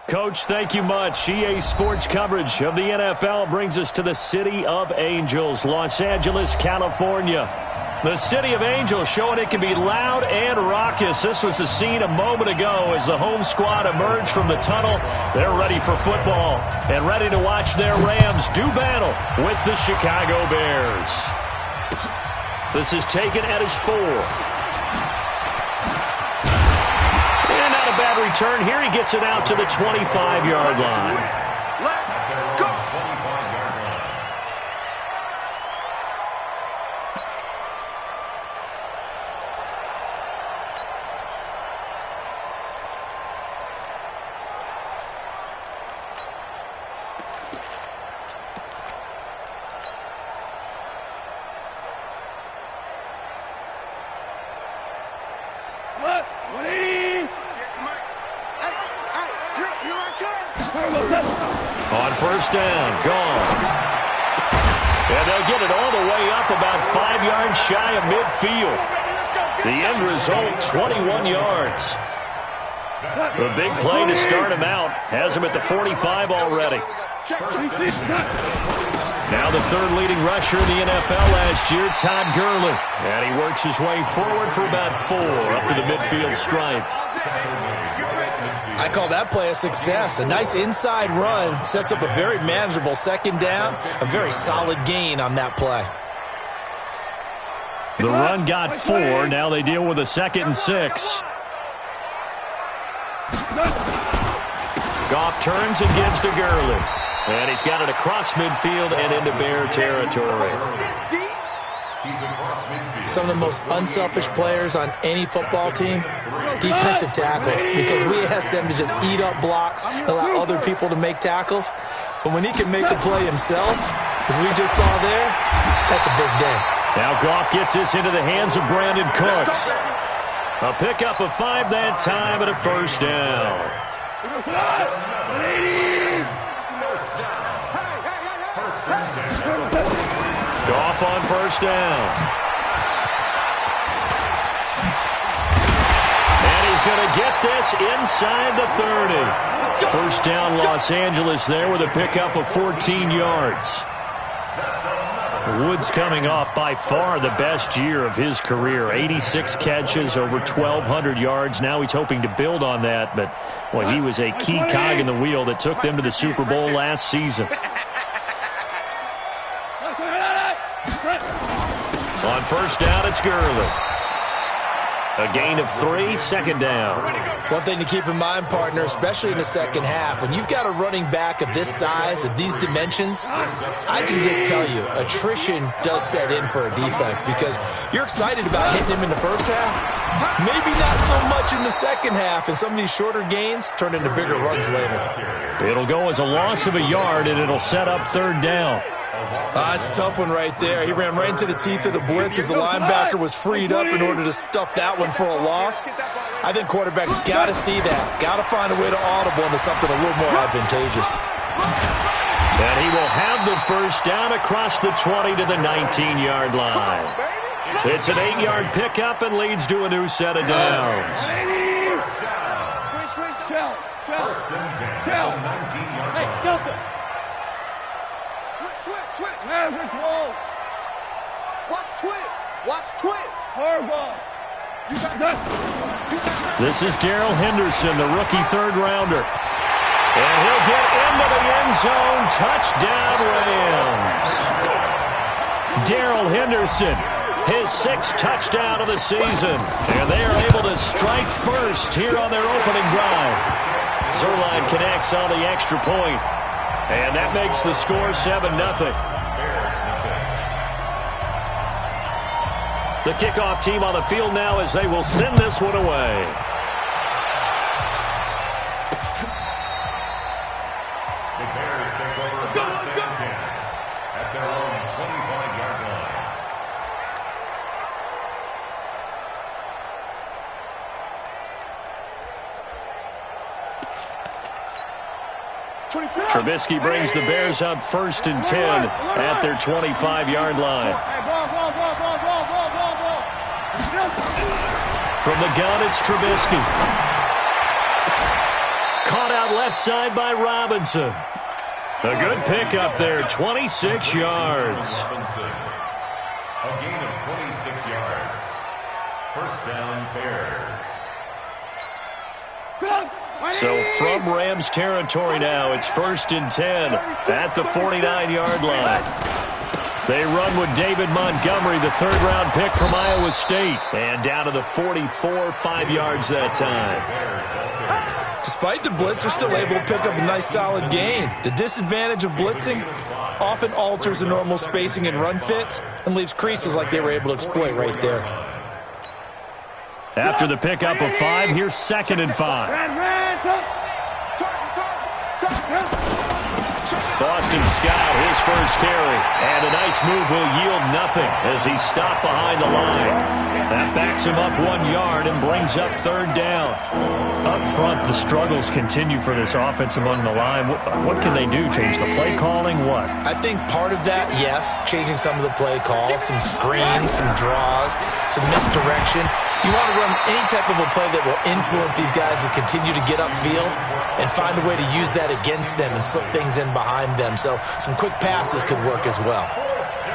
Coach, thank you much. EA Sports coverage of the NFL brings us to the City of Angels, Los Angeles, California. The City of Angels showing it can be loud and raucous. This was the scene a moment ago as the home squad emerged from the tunnel. They're ready for football and ready to watch their Rams do battle with the Chicago Bears. This is taken at his 4. And not a bad return here. He gets it out to the 25-yard line. On first down, gone. And they'll get it all the way up about 5 yards shy of midfield. The end result, 21 yards. A big play to start him out. Has him at the 45 already. Now the third leading rusher in the NFL last year, Todd Gurley. And he works his way forward for about 4 up to the midfield stripe. I call that play a success. A nice inside run sets up a very manageable second down. A very solid gain on that play. The run got 4. Now they deal with a 2nd and 6. Goff turns and gives to Gurley. And he's got it across midfield and into Bear territory. Some of the most unselfish players on any football team, defensive tackles, because we ask them to just eat up blocks, allow other people to make tackles. But when he can make a play himself, as we just saw there, that's a big day. Now Goff gets this into the hands of Brandon Cooks. A pickup of 5 that time and a first down. Goff on first down. And he's going to get this inside the 30. First down Los Angeles there with a pickup of 14 yards. Woods coming off by far the best year of his career. 86 catches, over 1,200 yards. Now he's hoping to build on that, but well, he was a key cog in the wheel that took them to the Super Bowl last season. On first down, it's Gurley. A gain of 3, second down. One thing to keep in mind, partner, especially in the second half, when you've got a running back of this size, of these dimensions, I can just tell you, attrition does set in for a defense because you're excited about hitting him in the first half, maybe not so much in the second half, and some of these shorter gains turn into bigger runs later. It'll go as a loss of a yard, and it'll set up third down. It's a tough one right there. He ran right into the teeth of the blitz as the linebacker was freed up in order to stuff that one for a loss. I think quarterbacks got to see that. Got to find a way to audible into something a little more advantageous. And he will have the first down across the 20 to the 19-yard line. It's an 8-yard pickup and leads to a new set of downs. First and 10. 19-yard line. Hey, Delta. Switch. Watch twits. Horrible. This is Darrell Henderson, the rookie third-rounder. And he'll get into the end zone. Touchdown, Rams. Darrell Henderson, his 6th touchdown of the season. And they are able to strike first here on their opening drive. Zerline connects on the extra point. And that makes the score 7-0. The kickoff team on the field now as they will send this one away. The Bears take over first and 10 at their own 25-yard line. Trubisky brings the Bears up first and 10 at their 25-yard line. From the gun, it's Trubisky. Caught out left side by Robinson. A good pickup there, 26 yards. A gain of 26 yards. First down, Bears. So from Rams territory now, it's 1st and 10 at the 49-yard line. They run with David Montgomery, the third-round pick from Iowa State. And down to the 44, 5 yards that time. Despite the blitz, they're still able to pick up a nice solid gain. The disadvantage of blitzing often alters the normal spacing and run fits and leaves creases like they were able to exploit right there. After the pickup of 5, here's 2nd and 5. Boston Scott, his first carry. And a nice move will yield nothing as he's stopped behind the line. That backs him up 1 yard and brings up 3rd down. Up front, the struggles continue for this offense among the line. What can they do? Change the play calling? What? I think part of that, yes, changing some of the play calls, some screens, some draws, some misdirection. You want to run any type of a play that will influence these guys to continue to get upfield and find a way to use that against them and slip things in behind them. So some quick passes could work as well.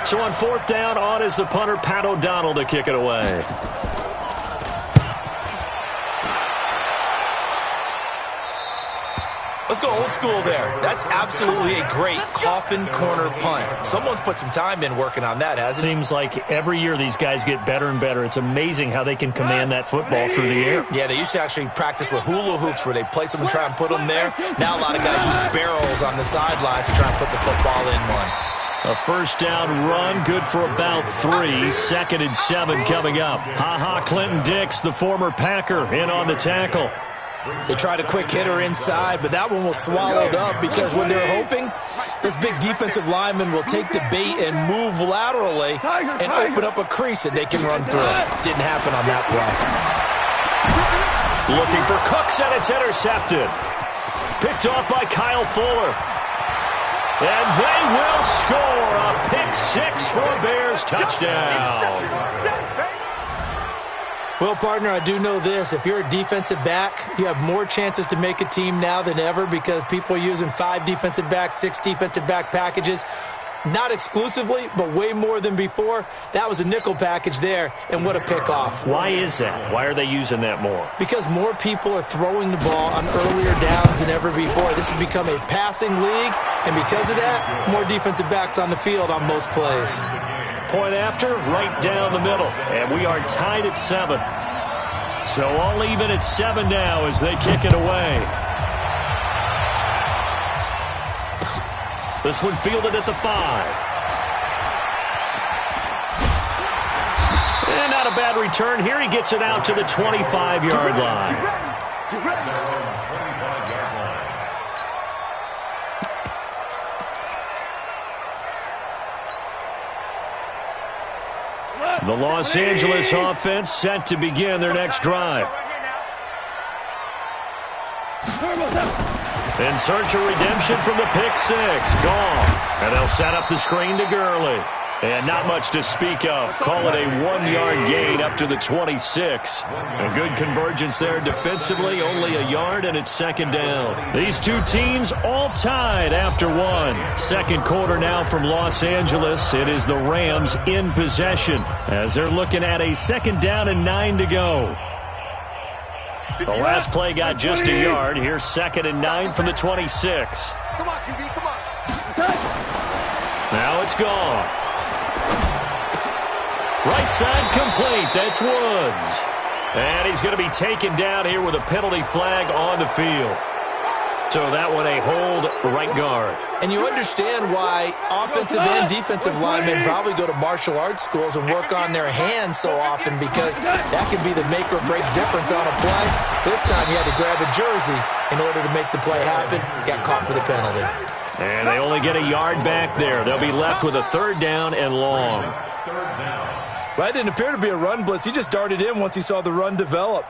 So on 4th down, on is the punter, Pat O'Donnell, to kick it away. Let's go old school there. That's absolutely a great coffin corner punt. Someone's put some time in working on that, hasn't it? Seems like every year these guys get better and better. It's amazing how they can command that football through the air. Yeah, they used to actually practice with hula hoops where they place them and try and put them there. Now a lot of guys use barrels on the sidelines to try and put the football in one. A 1st down run, good for about 3. 2nd and 7 coming up. Clinton Dix, the former Packer, in on the tackle. They tried a quick hitter inside, but that one was swallowed up because when they're hoping, this big defensive lineman will take the bait and move laterally and open up a crease that they can run through. Didn't happen on that play. Looking for Cooks, and it's intercepted. Picked off by Kyle Fuller. And they will score a pick 6 for a Bears touchdown. Well, partner, I do know this. If you're a defensive back, you have more chances to make a team now than ever because people are using 5 defensive backs, 6 defensive back packages. Not exclusively, but way more than before. That was a nickel package there, and what a pickoff. Why is that? Why are they using that more? Because more people are throwing the ball on earlier downs than ever before. This has become a passing league, and because of that, more defensive backs on the field on most plays. Point after, right down the middle, and we are tied at 7. So all even at 7 now as they kick it away. This one fielded at the 5. And not a bad return here. He gets it out to the 25-yard line. The Los Angeles offense set to begin their next drive. In search of redemption from the pick 6. Goff. And they'll set up the screen to Gurley. And not much to speak of. Call it a 1-yard gain up to the 26. A good convergence there defensively. Only a yard, and it's 2nd down. These two teams all tied after 1. 2nd quarter now from Los Angeles. It is the Rams in possession as they're looking at a 2nd down and 9 to go. The last play got just a yard. Here's 2nd and 9 from the 26. Come on, QB, come on. Now it's gone. Right side complete. That's Woods. And he's going to be taken down here with a penalty flag on the field. So that one a hold right guard. And you understand why offensive and defensive linemen probably go to martial arts schools and work on their hands so often because that can be the make or break difference on a play. This time you had to grab a jersey in order to make the play happen. Got caught for the penalty. And they only get a yard back there. They'll be left with a 3rd down and long. Well, that didn't appear to be a run blitz. He just darted in once he saw the run develop.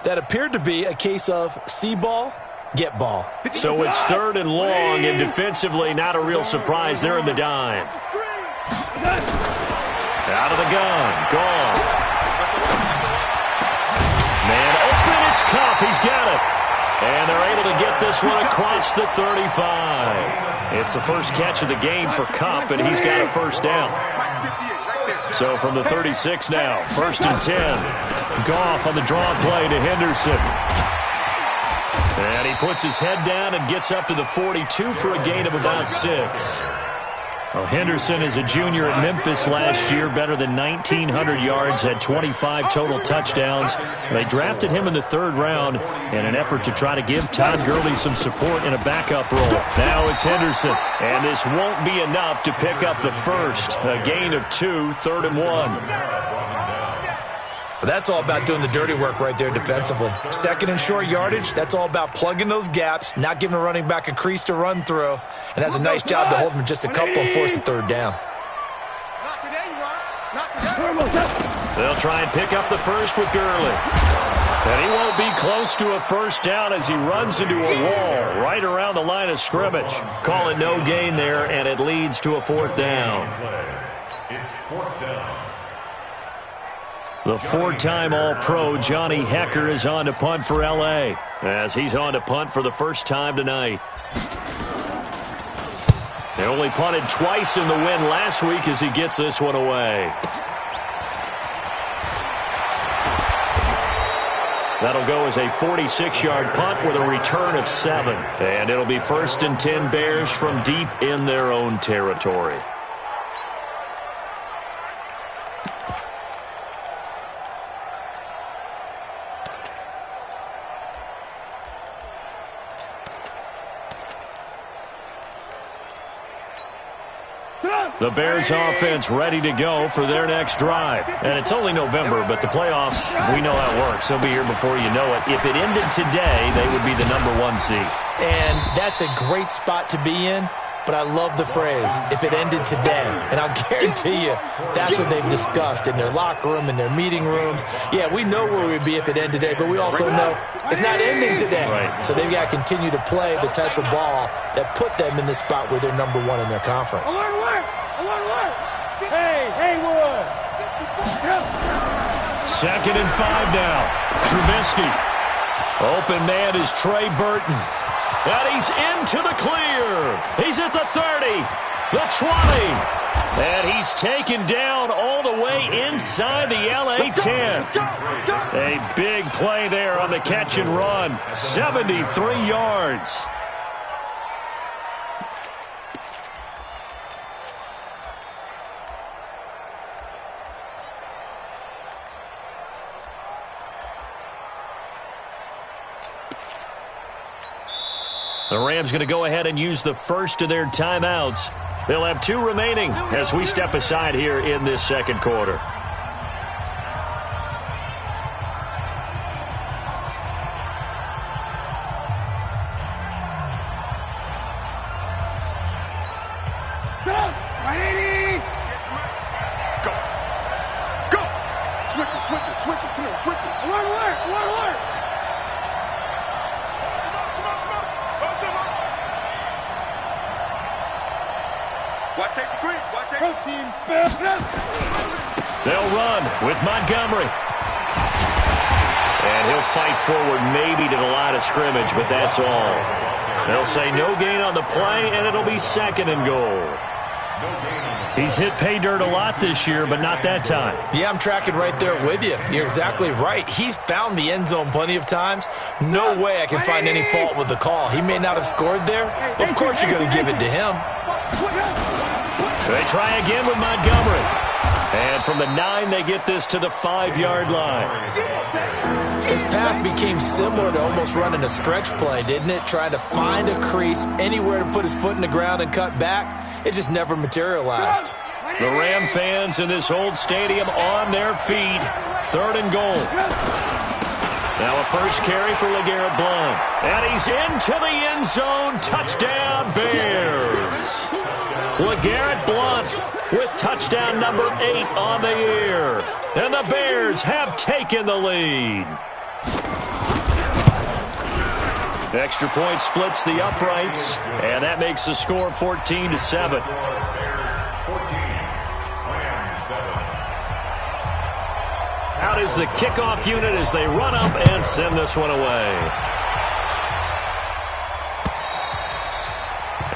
That appeared to be a case of see ball, get ball. So it's 3rd and long, and defensively not a real surprise. They're in the dime. Out of the gun. Gone. Man open, it's Cup. He's got it. And they're able to get this one across the 35. It's the first catch of the game for Kupp, and he's got a first down. So from the 36 now, 1st and 10. Goff on the draw play to Henderson. And he puts his head down and gets up to the 42 for a gain of about 6. Well, Henderson is a junior at Memphis last year, better than 1,900 yards, had 25 total touchdowns. They drafted him in the 3rd round in an effort to try to give Todd Gurley some support in a backup role. Now it's Henderson, and this won't be enough to pick up the first. A gain of 2, 3rd and 1. That's all about doing the dirty work right there defensively. 2nd and short yardage, that's all about plugging those gaps, not giving a running back a crease to run through, and has a nice job to hold him just a couple and force the 3rd down. Not today, you are. Not today. They'll try and pick up the first with Gurley. And he won't be close to a first down as he runs into a wall right around the line of scrimmage. Call it no gain there, and it leads to a 4th down. It's 4th down. The 4-time All-Pro Johnny Hecker is on to punt for L.A. as he's on to punt for the first time tonight. They only punted twice in the win last week as he gets this one away. That'll go as a 46-yard punt with a return of 7. And it'll be 1st and 10 Bears from deep in their own territory. The Bears offense ready to go for their next drive. And it's only November, but the playoffs, we know how it works. They'll be here before you know it. If it ended today, they would be the #1 seed. And that's a great spot to be in, but I love the phrase, if it ended today. And I'll guarantee you, that's what they've discussed in their locker room, in their meeting rooms. Yeah, we know where we'd be if it ended today, but we also know it's not ending today. Right. So they've got to continue to play the type of ball that put them in the spot where they're #1 in their conference. Haywood. 2nd and 5 now. Trubisky. Open man is Trey Burton. And he's into the clear. He's at the 30, the 20. And he's taken down all the way inside the LA 10. A big play there on the catch and run. 73 yards. The Rams going to go ahead and use the first of their timeouts. They'll have 2 remaining as we step aside here in this 2nd quarter. Go. Go. Switch it. Come on, switch it. Alert. Watch safety green. Watch safety. Protein spell. They'll run with Montgomery. And he'll fight forward maybe to the line of scrimmage, but that's all. They'll say no gain on the play, and it'll be 2nd and goal. He's hit pay dirt a lot this year, but not that time. Yeah, I'm tracking right there with you. You're exactly right. He's found the end zone plenty of times. No way I can find any fault with the call. He may not have scored there, but of course you're going to give it to him. They try again with Montgomery. And from the 9, they get this to the 5-yard line. His path became similar to almost running a stretch play, didn't it? Trying to find a crease, anywhere to put his foot in the ground and cut back. It just never materialized. The Ram fans in this old stadium on their feet. 3rd and goal. Now a first carry for LeGarrette Blount. And he's into the end zone. Touchdown, Bears. LeGarrette Blount with touchdown number 8 on the year. And the Bears have taken the lead. Extra point splits the uprights, and that makes the score 14-7. Out is the kickoff unit as they run up and send this one away.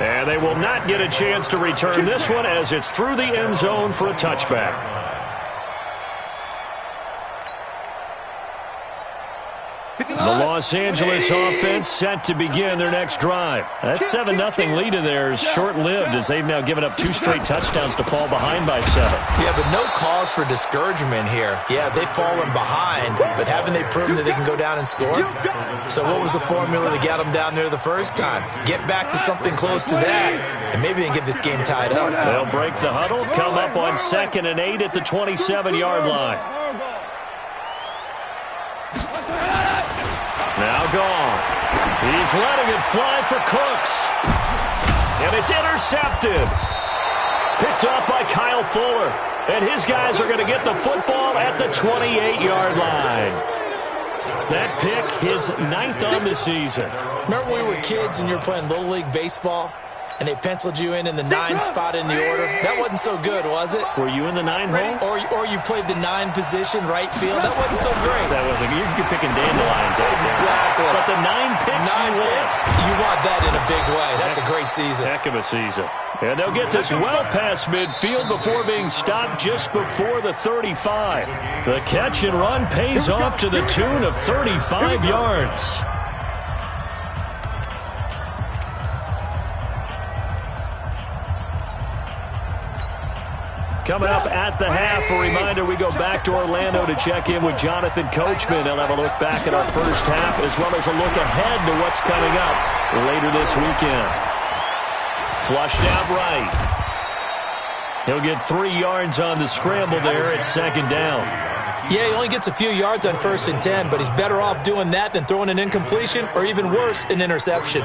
And they will not get a chance to return this one as it's through the end zone for a touchback. The Los Angeles offense set to begin their next drive. That 7-0 lead of theirs short-lived as they've now given up 2 straight touchdowns to fall behind by 7. Yeah, but no cause for discouragement here. Yeah, they've fallen behind, but haven't they proven that they can go down and score? So what was the formula that got them down there the first time? Get back to something close to that, and maybe they can get this game tied up. They'll break the huddle, come up on 2nd and 8 at the 27-yard line. Now gone. He's letting it fly for Cooks. And it's intercepted. Picked up by Kyle Fuller. And his guys are going to get the football at the 28-yard line. That pick, his 9th on the season. Remember when we were kids and you were playing Little League Baseball? And they penciled you in the 9 spot in the order. That wasn't so good, was it? Were you in the 9 hole? Or you played the 9 position, right field. That wasn't so great. That wasn't. You're picking dandelions out there. Exactly. But the 9 picks, you want that in a big way. That's a great season. Heck of a season. And they'll get this well past midfield before being stopped just before the 35. The catch and run pays off to the tune of 35 yards. Coming up at the half, a reminder, we go back to Orlando to check in with Jonathan Coachman. He'll have a look back at our first half as well as a look ahead to what's coming up later this weekend. Flushed out right. He'll get 3 yards on the scramble there at 2nd down. Yeah, he only gets a few yards on 1st and 10, but he's better off doing that than throwing an incompletion or even worse, an interception.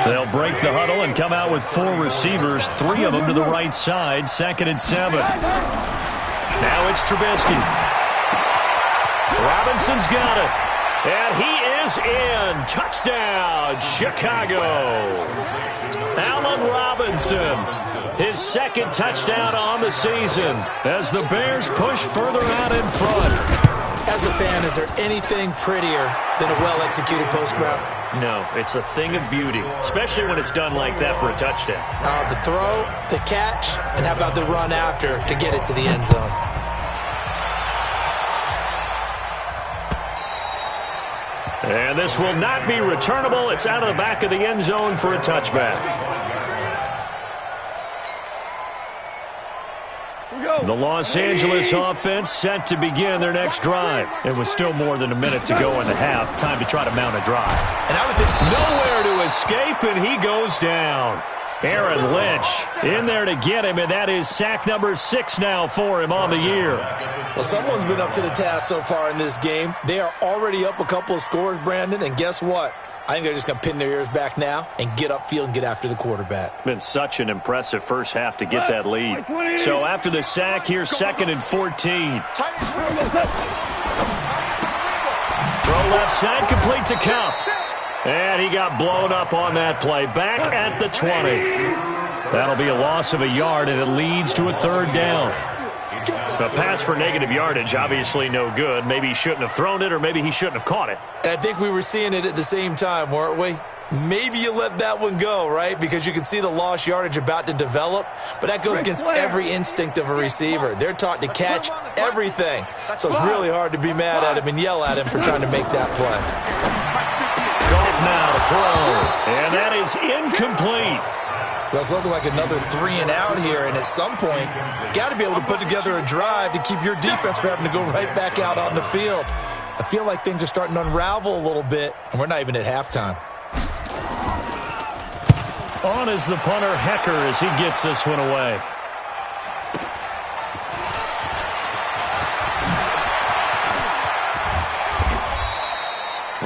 They'll break the huddle and come out with 4 receivers, 3 of them to the right side, 2nd and 7. Now it's Trubisky. Robinson's got it. And he is in. Touchdown, Chicago. Allen Robinson, his 2nd touchdown on the season as the Bears push further out in front. As a fan, is there anything prettier than a well-executed post route? No, it's a thing of beauty, especially when it's done like that for a touchdown. The throw, the catch, and how about the run after to get it to the end zone? And this will not be returnable. It's out of the back of the end zone for a touchback. The Los Angeles offense set to begin their next drive. It was still more than a minute to go in the half. Time to try to mount a drive. And I would think nowhere to escape, and he goes down. Aaron Lynch in there to get him, and that is sack number 6 now for him on the year. Well, someone's been up to the task so far in this game. They are already up a couple of scores, Brandon, and guess what? I think they're just going to pin their ears back now and get upfield and get after the quarterback. Been such an impressive first half to get that lead. So after the sack, here's 2nd and 14. Throw left side, complete to Cup. And he got blown up on that play. Back at the 20. That'll be a loss of a yard, and it leads to a 3rd down. A pass for negative yardage, obviously no good. Maybe he shouldn't have thrown it, or maybe he shouldn't have caught it. I think we were seeing it at the same time, weren't we? Maybe you let that one go, right? Because you can see the lost yardage about to develop. But that goes against every instinct of a receiver. They're taught to catch everything. So it's really hard to be mad at him and yell at him for trying to make that play. Goff now to throw. And that is incomplete. Well, it's looking like another 3 and out here, and at some point, got to be able to put together a drive to keep your defense from having to go right back out on the field. I feel like things are starting to unravel a little bit, and we're not even at halftime. On is the punter, Hecker, as he gets this one away.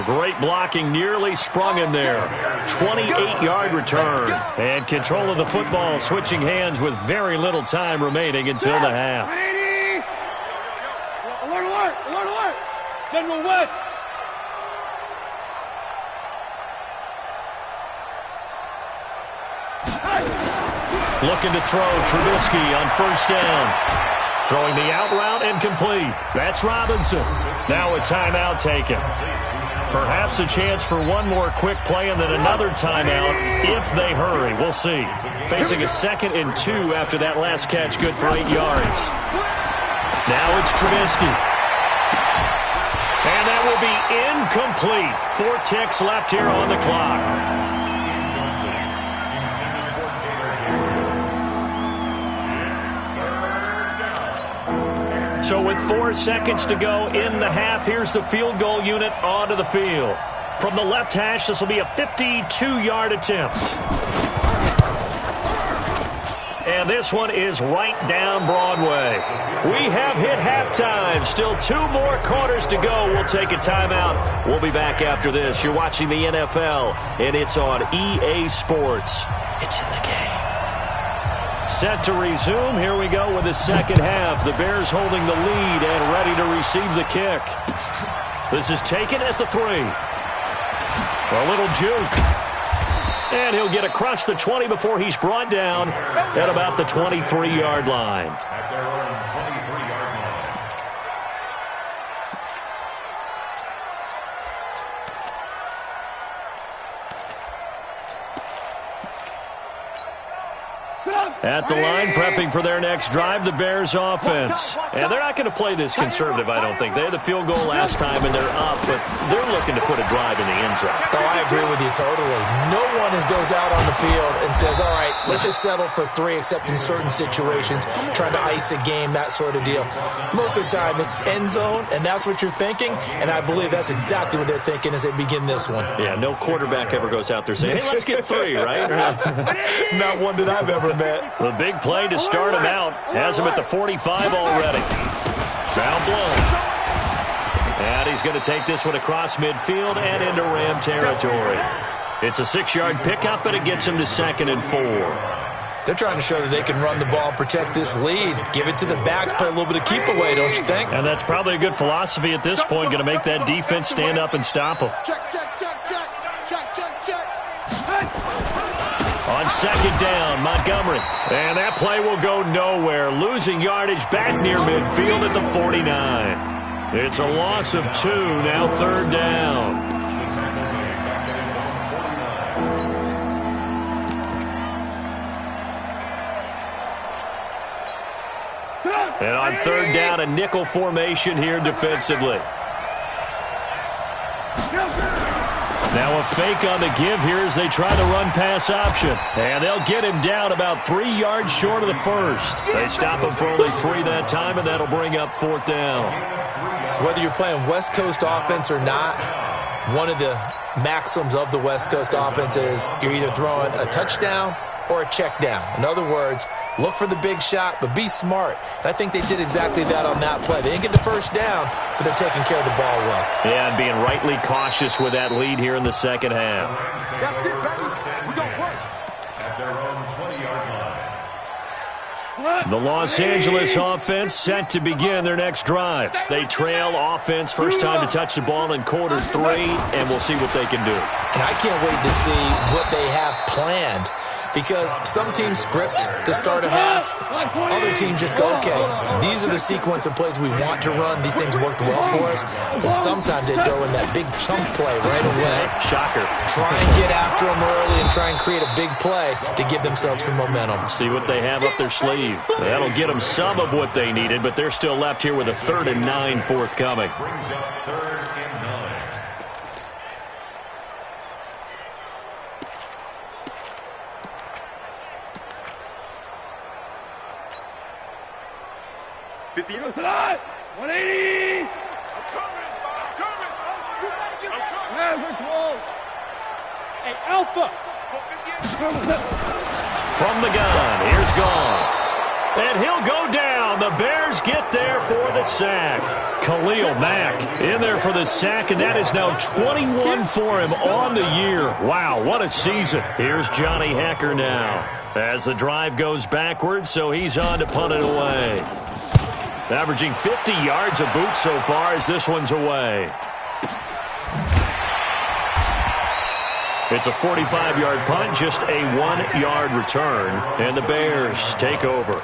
Great blocking, nearly sprung him there. 28-yard return. And control of the football, switching hands with very little time remaining until the half. Alert, alert, alert, alert. General West. Looking to throw, Trubisky on 1st down. Throwing the out route and complete. That's Robinson. Now a timeout taken. Perhaps a chance for one more quick play and then another timeout if they hurry. We'll see. Facing a 2nd and 2 after that last catch, good for 8 yards. Now it's Trubisky. And that will be incomplete. 4 ticks left here on the clock. So with 4 seconds to go in the half, here's the field goal unit onto the field. From the left hash, this will be a 52-yard attempt. And this one is right down Broadway. We have hit halftime. Still 2 more quarters to go. We'll take a timeout. We'll be back after this. You're watching the NFL, and it's on EA Sports. It's in the game. Set to resume. Here we go with the second half. The Bears holding the lead and ready to receive the kick. This is taken at the 3. A little juke. And he'll get across the 20 before he's brought down at about the 23-yard line. At their own 23-yard line. At the line, prepping for their next drive, the Bears offense. And they're not going to play this conservative, I don't think. They had the field goal last time, and they're up, but they're looking to put a drive in the end zone. Oh, I agree with you totally. No one goes out on the field and says, all right, let's just settle for 3, except in certain situations, trying to ice a game, that sort of deal. Most of the time, it's end zone, and that's what you're thinking, and I believe that's exactly what they're thinking as they begin this one. Yeah, no quarterback ever goes out there saying, hey, let's get 3, right? Not one that I've ever met. The big play to start him out. Has him at the 45 already. Down blown. And he's going to take this one across midfield and into Ram territory. It's a 6-yard pickup, but it gets him to 2nd and 4. They're trying to show that they can run the ball and protect this lead. Give it to the backs, play a little bit of keep away, don't you think? And that's probably a good philosophy at this point. Going to make that defense stand up and stop him. Check, check, check, check. Check, check, check. On 2nd down, Montgomery. And that play will go nowhere. Losing yardage back near midfield at the 49. It's a loss of 2, now 3rd down. And on 3rd down, a nickel formation here defensively. Now a fake on the give here as they try the run-pass option. And they'll get him down about 3 yards short of the first. They stop him for only 3 that time, and that'll bring up 4th down. Whether you're playing West Coast offense or not, one of the maxims of the West Coast offense is you're either throwing a touchdown or a check down. In other words, look for the big shot, but be smart. And I think they did exactly that on that play. They didn't get the first down, but they're taking care of the ball well. Yeah, and being rightly cautious with that lead here in the second half. That's it, baby. We gonna play. At their own 20-yard line. The Los Angeles offense set to begin their next drive. They trail offense first time to touch the ball in quarter 3, and we'll see what they can do. And I can't wait to see what they have planned. Because some teams script to start a half, other teams just go, okay, these are the sequence of plays we want to run. These things worked well for us. And sometimes they throw in that big chunk play right away. Shocker. Try and get after them early and try and create a big play to give themselves some momentum. See what they have up their sleeve. That'll get them some of what they needed, but they're still left here with a 3rd and 9 forthcoming. Brings up 3rd and 9. $50. 180. I'm coming. We're close. Hey, Alpha. From the gun, here's Goff. And he'll go down. The Bears get there for the sack. Khalil Mack in there for the sack, and that is now 21 for him on the year. Wow, what a season. Here's Johnny Hekker now as the drive goes backwards, so he's on to punt it away. Averaging 50 yards a boot so far as this one's away. It's a 45-yard punt, just a 1-yard return, and the Bears take over.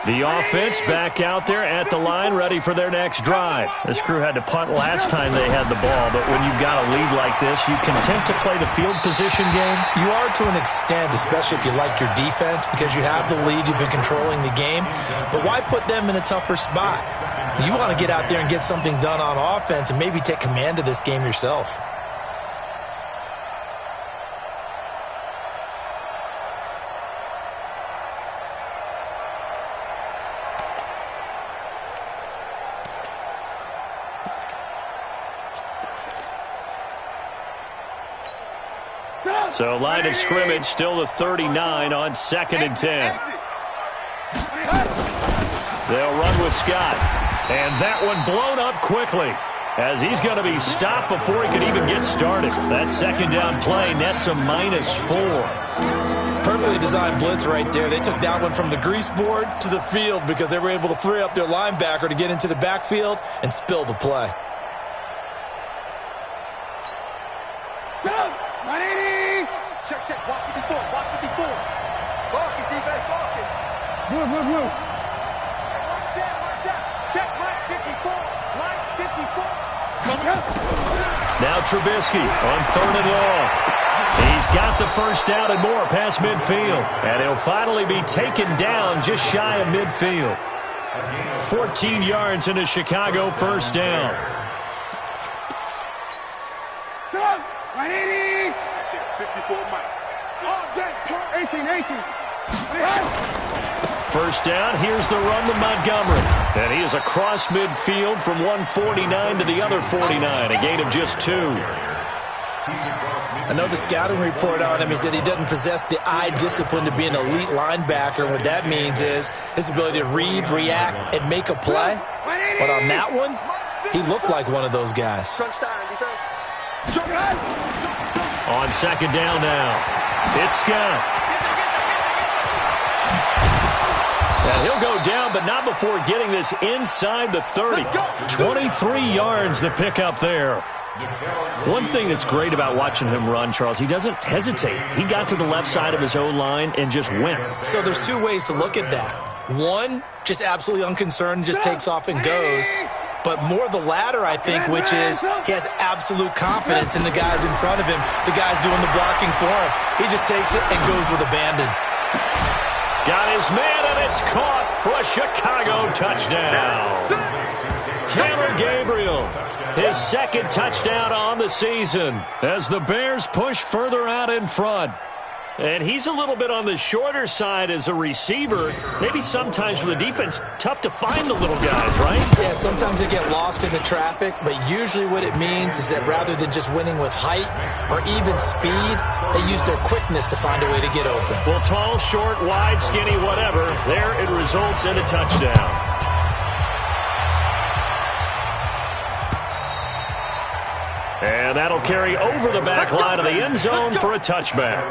The offense back out there at the line, ready for their next drive. This crew had to punt last time they had the ball, but when you've got a lead like this, you content to play the field position game? You are to an extent, especially if you like your defense, because you have the lead, you've been controlling the game. But why put them in a tougher spot? You want to get out there and get something done on offense and maybe take command of this game yourself. So line of scrimmage still the 39 on 2nd and 10. They'll run with Scott. And that one blown up quickly as he's going to be stopped before he could even get started. That 2nd down play nets a -4. Perfectly designed blitz right there. They took that one from the grease board to the field because they were able to free up their linebacker to get into the backfield and spill the play. Check, watch 54, watch 54. Marcus, defense, Marcus. Blue. Watch out. Check, right 54, right 54. Now Trubisky on 3rd and long. He's got the first down and more past midfield. And he'll finally be taken down just shy of midfield. 14 yards into Chicago, first down. Right 80. 54, Mike. 18. First down, here's the run to Montgomery. And he is across midfield from 149 to the other 49, a gain of just 2. I know the scouting report on him is that he doesn't possess the eye discipline to be an elite linebacker. What that means is his ability to read, react, and make a play. But on that one, he looked like one of those guys. On 2nd down now, it's Scott. And he'll go down, but not before getting this inside the 30. 23 yards the pick up there. One thing that's great about watching him run, Charles, he doesn't hesitate. He got to the left side of his O-line and just went. So there's two ways to look at that. One, just absolutely unconcerned, just takes off and goes. But more the latter, I think, which is he has absolute confidence in the guys in front of him, the guys doing the blocking for him. He just takes it and goes with abandon. Got his man, and it's caught for a Chicago touchdown. Taylor Gabriel, his 2nd touchdown on the season as the Bears push further out in front. And he's a little bit on the shorter side as a receiver. Maybe sometimes for the defense, tough to find the little guys, right? Yeah, sometimes they get lost in the traffic, but usually what it means is that rather than just winning with height or even speed, they use their quickness to find a way to get open. Well, tall, short, wide, skinny, whatever, there it results in a touchdown. And that'll carry over the back line of the end zone for a touchback.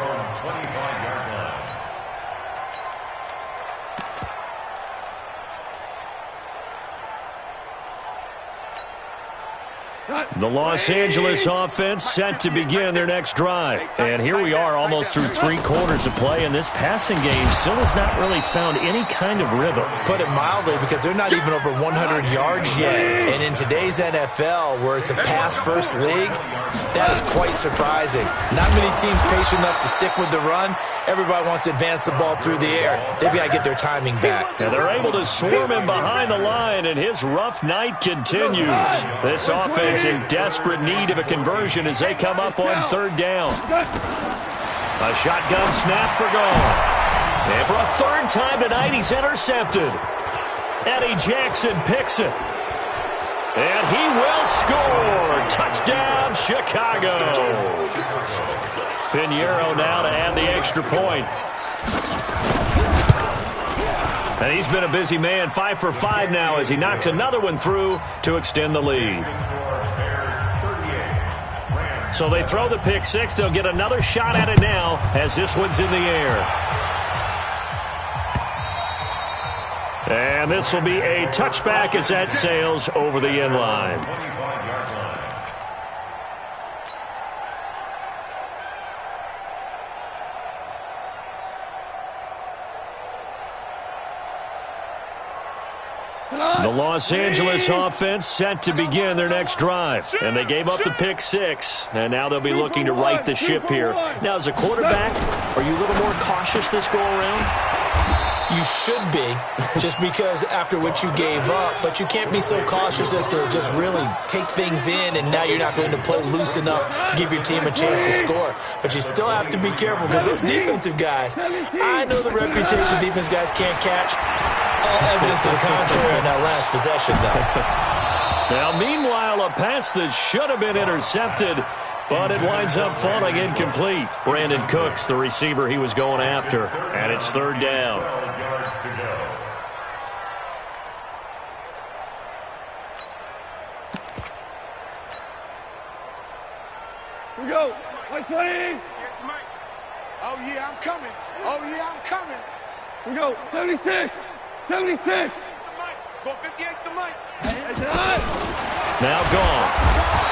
The Los Angeles offense set to begin their next drive. And here we are almost through 3 quarters of play, and this passing game still has not really found any kind of rhythm. Put it mildly, because they're not even over 100 yards yet. And in today's NFL, where it's a pass-first league, that is quite surprising. Not many teams patient enough to stick with the run. Everybody wants to advance the ball through the air. They've got to get their timing back. And they're able to swarm him behind the line, and his rough night continues. This offense in desperate need of a conversion as they come up on 3rd down. A shotgun snap for gone. And for a 3rd time tonight, he's intercepted. Eddie Jackson picks it. And he will score. Touchdown, Chicago. Pinheiro now to add the extra point. And he's been a busy man, 5 for 5 now as he knocks another one through to extend the lead. So they throw the pick 6. They'll get another shot at it now as this one's in the air. And this will be a touchback as that sails over the end line. The Los Angeles offense set to begin their next drive. And they gave up the pick six. And now they'll be looking to right the ship here. Now, as a quarterback, are you a little more cautious this go-around? You should be, just because after what you gave up, but you can't be so cautious as to just really take things in, and now you're not going to play loose enough to give your team a chance to score. But you still have to be careful, because those defensive guys, I know the reputation defense guys can't catch. All evidence to the contrary in that last possession, though. Now, meanwhile, a pass that should have been intercepted, but it winds up falling incomplete. Brandon Cooks, the receiver he was going after, and it's third down. Here we go. Mike playing. Oh, yeah, I'm coming. Oh, yeah, I'm coming. Here we go. 76. 76. Go 58 to Mike. Now gone.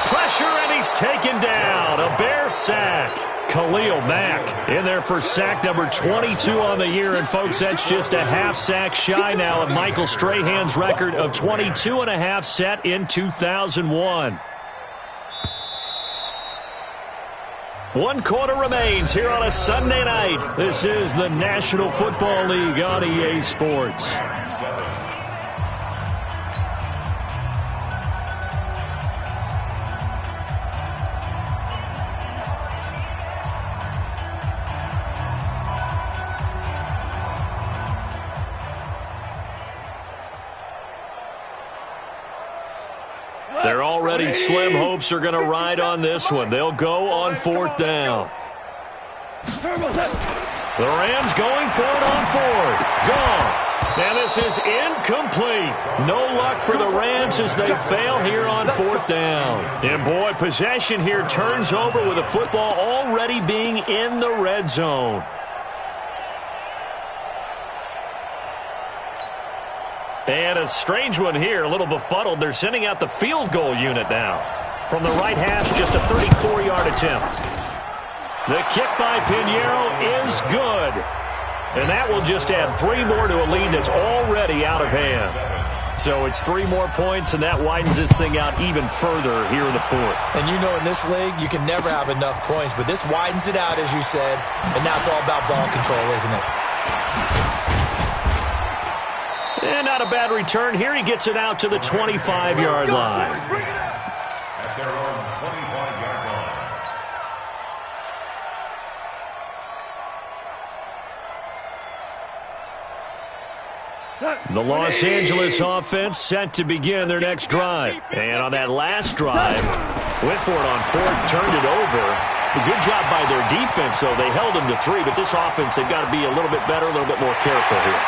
Pressure, and he's taken down. A Bear sack. Khalil Mack in there for sack number 22 on the year. And, folks, that's just a half sack shy now of Michael Strahan's record of 22 and a half set in 2001. 1 quarter remains here on a Sunday night. This is the National Football League on EA Sports. They're already slim hopes are going to ride on this one. They'll go on fourth down. The Rams going for it on fourth. Gone. And this is incomplete. No luck for the Rams as they fail here on fourth down. And, boy, possession here turns over with the football already being in the red zone. And a strange one here, a little befuddled. They're sending out the field goal unit now. From the right hash, just a 34-yard attempt. The kick by Pinheiro is good. And that will just add 3 more to a lead that's already out of hand. So it's 3 more points, and that widens this thing out even further here in the fourth. And you know in this league, you can never have enough points, but this widens it out, as you said, and now it's all about ball control, isn't it? And not a bad return here. He gets it out to the 25-yard line. At their own 25-yard line. The Los Angeles offense set to begin their next drive. And on that last drive, went for it on fourth, turned it over. A good job by their defense, though. They held them to 3, but this offense, they've got to be a little bit better, a little bit more careful here.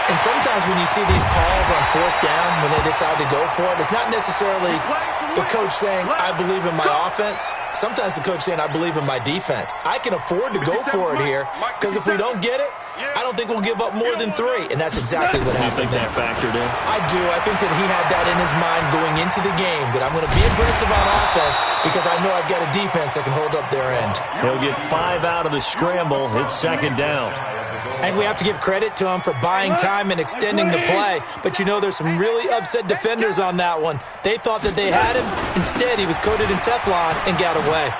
And sometimes when you see these calls on fourth down, when they decide to go for it, it's not necessarily the coach saying, I believe in my offense. Sometimes the coach saying, I believe in my defense. I can afford to go for it here, because if we don't get it, I don't think we'll give up more than 3. And that's exactly what happened there. You think that factored in? I do. I think that he had that in his mind going into the game, that I'm going to be aggressive on offense because I know I've got a defense that can hold up their end. He'll get 5 out of the scramble. It's second down. And we have to give credit to him for buying time and extending the play. But, you know, there's some really upset defenders on that one. They thought that they had him. Instead, he was coated in Teflon and got away.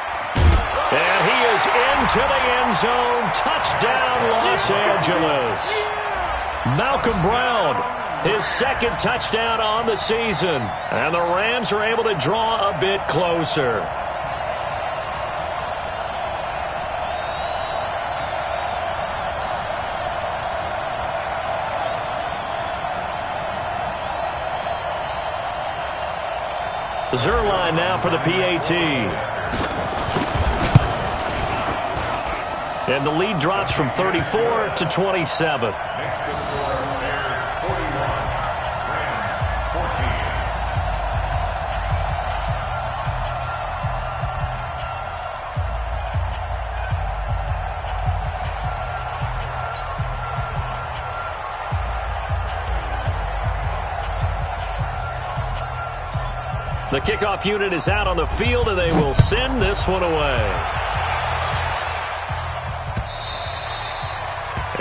And he is into the end zone. Touchdown, Los Angeles. Malcolm Brown, his second touchdown on the season. And the Rams are able to draw a bit closer. Zerline now for the PAT. And the lead drops from 34 to 27. Makes the score Bears 41, Rams 14. The kickoff unit is out on the field, and they will send this one away.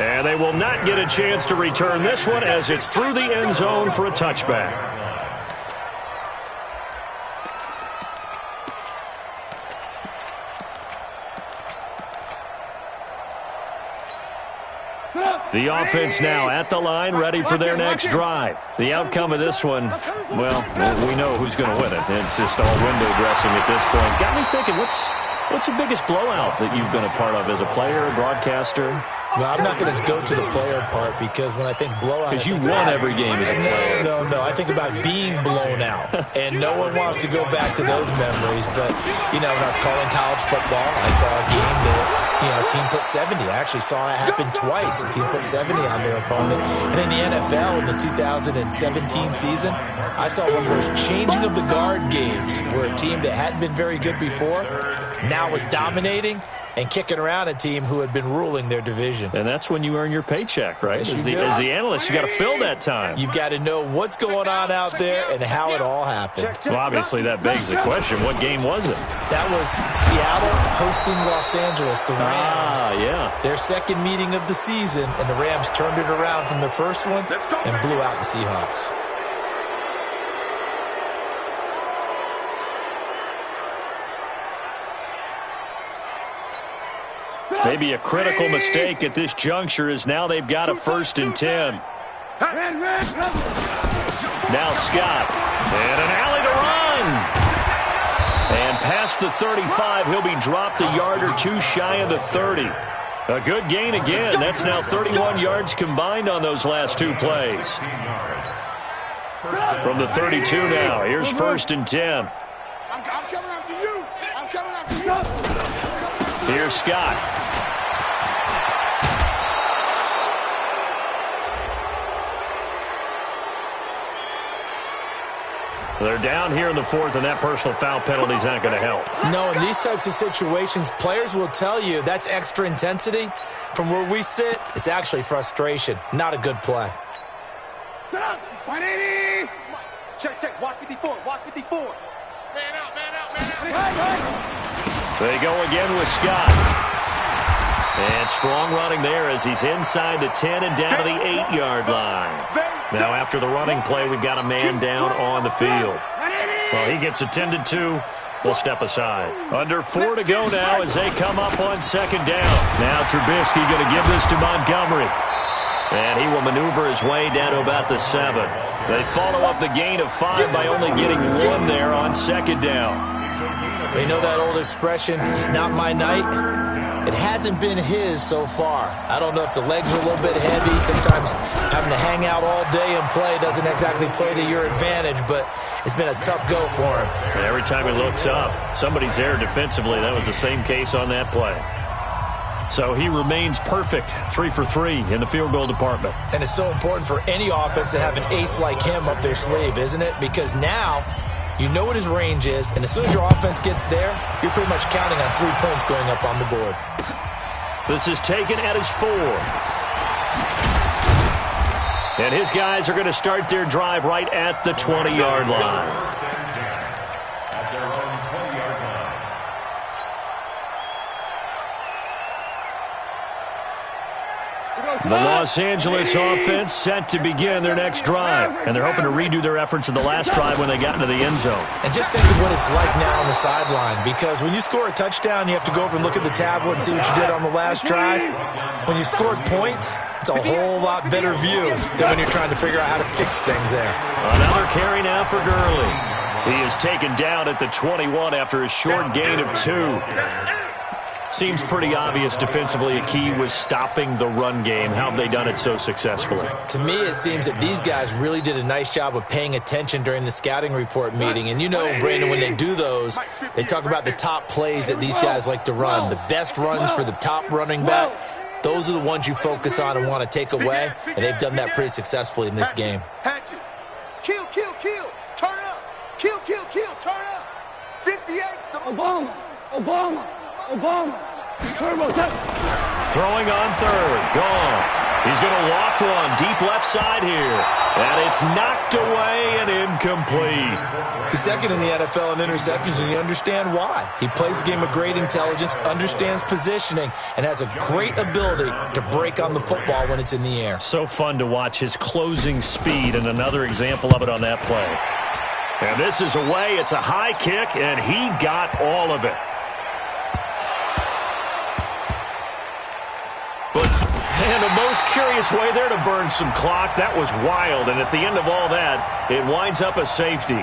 And they will not get a chance to return this one as it's through the end zone for a touchback. The offense now at the line, ready for their next drive. The outcome of this one, well, we know who's going to win it. It's just all window dressing at this point. Got me thinking, what's the biggest blowout that you've been a part of as a player, broadcaster? Well, I'm not going to go to the player part because when I think blowout... Because you won every game as a player. No. I think about being blown out. And no one wants to go back to those memories. But, you know, when I was calling college football, I saw a game that, you know, a team put 70. I actually saw it happen twice. A team put 70 on their opponent. And in the NFL, in the 2017 season, I saw one of those changing of the guard games where a team that hadn't been very good before now was dominating and kicking around a team who had been ruling their division. And that's when you earn your paycheck, right? Yes, as the analyst, you got to fill that time. You've got to know what's going on out there and how it all happened. Well, obviously, that begs the question, what game was it? That was Seattle hosting Los Angeles, the Rams. Yeah. Their second meeting of the season, and the Rams turned it around from their first one and blew out the Seahawks. Maybe a critical mistake at this juncture is now they've got a 1st and 10. Now Scott. And an alley to run. And past the 35, he'll be dropped a yard or two shy of the 30. A good gain again. That's now 31 yards combined on those last two plays. From the 32 now, here's 1st and 10. I'm coming after you. I'm coming after you. Here's Scott. They're down here in the 4th, and that personal foul penalty is not going to help. No, in these types of situations, players will tell you that's extra intensity. From where we sit, it's actually frustration, not a good play. Check. Watch 54. Man out. They go again with Scott. And strong running there as he's inside the 10 and down to the 8-yard line. Now after the running play, we've got a man down on the field. Well, he gets attended to. We'll step aside. Under 4 to go now as they come up on 2nd down. Now Trubisky going to give this to Montgomery. And he will maneuver his way down to about the 7. They follow up the gain of 5 by only getting 1 there on 2nd down. You know that old expression, it's not my night? It hasn't been his so far. I don't know if the legs are a little bit heavy. Sometimes having to hang out all day and play doesn't exactly play to your advantage, but it's been a tough go for him. And every time he looks up, somebody's there defensively. That was the same case on that play. So he remains perfect, 3 for 3 in the field goal department. And it's so important for any offense to have an ace like him up their sleeve, isn't it? Because now you know what his range is, and as soon as your offense gets there, you're pretty much counting on 3 points going up on the board. This is taken at his 4. And his guys are going to start their drive right at the 20-yard line. At their own 20-yard line. The Los Angeles offense set to begin their next drive. And they're hoping to redo their efforts in the last drive when they got into the end zone. And just think of what it's like now on the sideline, because when you score a touchdown, you have to go over and look at the tablet and see what you did on the last drive. When you scored points, it's a whole lot better view than when you're trying to figure out how to fix things there. Another carry now for Gurley. He is taken down at the 21 after a short gain of 2. Seems pretty obvious defensively a key was stopping the run game. How have they done it so successfully? To me, it seems that these guys really did a nice job of paying attention during the scouting report meeting. And you know, Brandon, when they do those, they talk about the top plays that these guys like to run. The best runs for the top running back, those are the ones you focus on and want to take away. And they've done that pretty successfully in this game. Kill. Turn up. Kill. Turn up. 58. Obama. Turbo, Throwing on third. Goff. He's going to loft one deep left side here. And it's knocked away and incomplete. He's second in the NFL in interceptions, and you understand why. He plays a game of great intelligence, understands positioning, and has a great ability to break on the football when it's in the air. So fun to watch his closing speed, and another example of it on that play. And this is away. It's a high kick, and he got all of it. And the most curious way there to burn some clock. That was wild. And at the end of all that, it winds up a safety.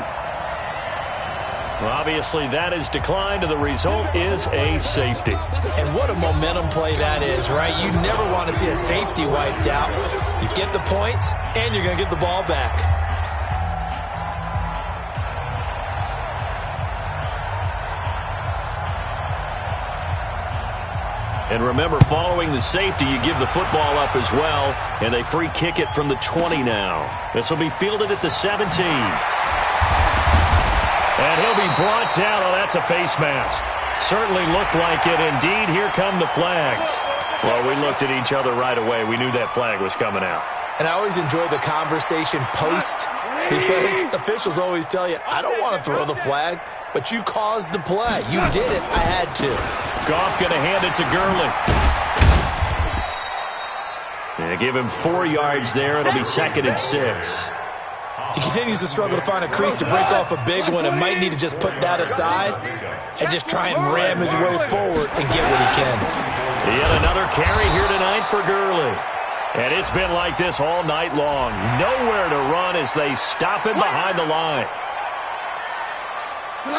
Well, obviously, that is declined, and the result is a safety. And what a momentum play that is, right? You never want to see a safety wiped out. You get the points, and you're going to get the ball back. And remember, following the safety, you give the football up as well, and they free kick it from the 20 now. This will be fielded at the 17. And he'll be brought down. Oh, that's a face mask. Certainly looked like it. Indeed, here come the flags. Well, we looked at each other right away. We knew that flag was coming out. And I always enjoy the conversation post, because officials always tell you, I don't want to throw the flag, but you caused the play. You did it. I had to. Goff going to hand it to Gurley. They give him 4 yards there. It'll be 2nd and 6. He continues to struggle to find a crease to break off a big one and might need to just put that aside and just try and ram his way forward and get what he can. Yet another carry here tonight for Gurley. And it's been like this all night long. Nowhere to run as they stop him behind the line.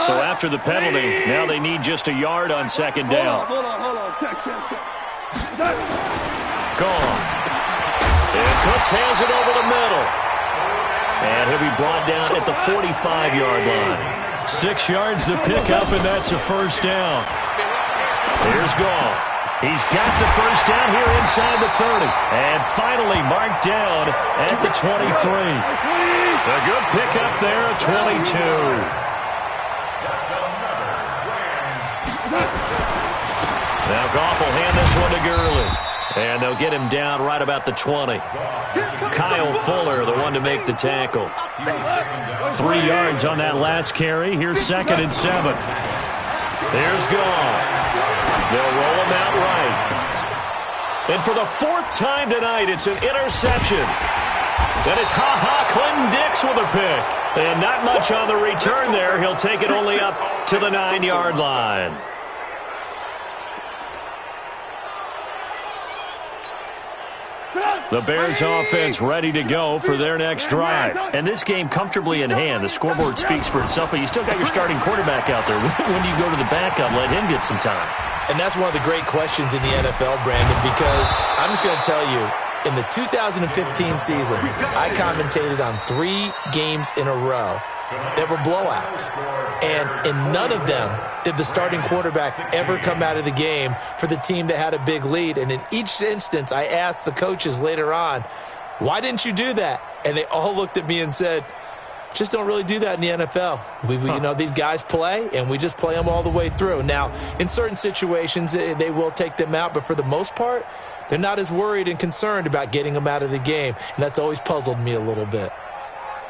So after the penalty, now they need just a yard on 2nd down. Hold on. Check. Gone. And Cooks has it over the middle. And he'll be brought down at the 45-yard line. 6 yards to pick up, and that's a 1st down. Here's Goff. He's got the 1st down here inside the 30. And finally marked down at the 23. A good pickup there at 22. Now Goff will hand this one to Gurley. And they'll get him down right about the 20. Kyle Fuller, the one to make the tackle. 3 yards on that last carry. Here's 2nd and 7. There's Goff. They'll roll him out right. And for the 4th time tonight, it's an interception. And it's Clinton Dix with a pick. And not much on the return there. He'll take it only up to the 9-yard line. The Bears offense ready to go for their next drive. And this game comfortably in hand. The scoreboard speaks for itself, but you still got your starting quarterback out there. When do you go to the backup, let him get some time? And that's one of the great questions in the NFL, Brandon, because I'm just going to tell you, in the 2015 season, I commentated on 3 games in a row that were blowouts. And in none of them did the starting quarterback ever come out of the game for the team that had a big lead. And in each instance, I asked the coaches later on, why didn't you do that? And they all looked at me and said, just don't really do that in the NFL. You know, these guys play, and we just play them all the way through. Now, in certain situations, they will take them out, but for the most part, they're not as worried and concerned about getting them out of the game. And that's always puzzled me a little bit.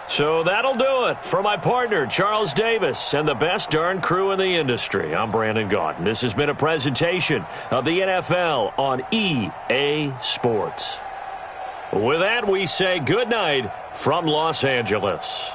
So that'll do it for my partner, Charles Davis, and the best darn crew in the industry. I'm Brandon Gaudin. This has been a presentation of the NFL on EA Sports. With that, we say good night from Los Angeles.